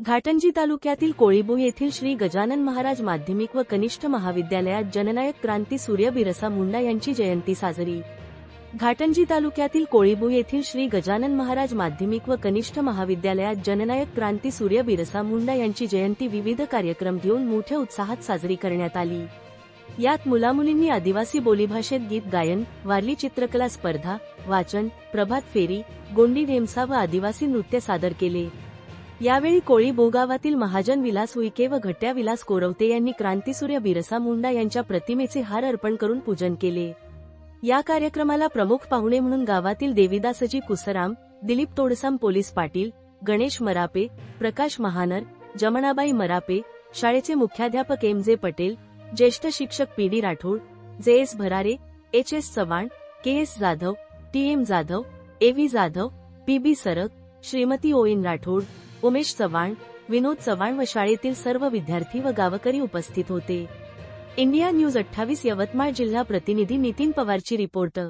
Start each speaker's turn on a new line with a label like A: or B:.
A: घाटंजी तालुक्यातील कोळीबोई येथील श्री गजानन महाराज माध्यमिक व कनिष्ठ महाविद्यालयात जननायक क्रांती सूर्य बिरसा मुंडा यांची जयंती साजरी। घाटंजी तालुक्यातील कोळीबोई येथील श्री गजानन महाराज माध्यमिक व कनिष्ठ महाविद्यालयात जननायक क्रांती सूर्य बिरसा मुंडा यांची जयंती विविध कार्यक्रम घेऊन मोठ्या उत्साहात साजरी करण्यात आली। यात मुलामुलींनी आदिवासी बोलीभाषेत गीत गायन, वारली चित्रकला स्पर्धा, वाचन, प्रभात फेरी, गोंडी ढेमसा व आदिवासी नृत्य सादर केले। यावेळी कोळीबो गावातील महाजन विलास उईके व घट्ट्या विलास कोरवते यांनी क्रांतीसूर्य बिरसा मुंडा यांच्या प्रतिमेचे हार अर्पण करून पूजन केले। या कार्यक्रमाला प्रमुख पाहुणे म्हणून गावातील देवीदासजी कुसराम, दिलीप तोडसाम, पोलीस पाटील, गणेश मरापे, प्रकाश महानर, जमनाबाई मरापे, शाळेचे मुख्याध्यापक एम.जे. पटेल, ज्येष्ठ शिक्षक P D. Rathod, J S. Bharare, H S. Chavan, K S. Jadhav, T M. Jadhav, A V. Jadhav, P B. Sarak, Shrimati ओ.एन. Rathod, Umesh Chavan, विनोद चव्हाण व शाळेतील सर्व विद्यार्थी व गावकरी उपस्थित होते। इंडिया न्यूज 28 यवतमाळ जिल्हा प्रतिनिधी नितीन पवारची रिपोर्ट।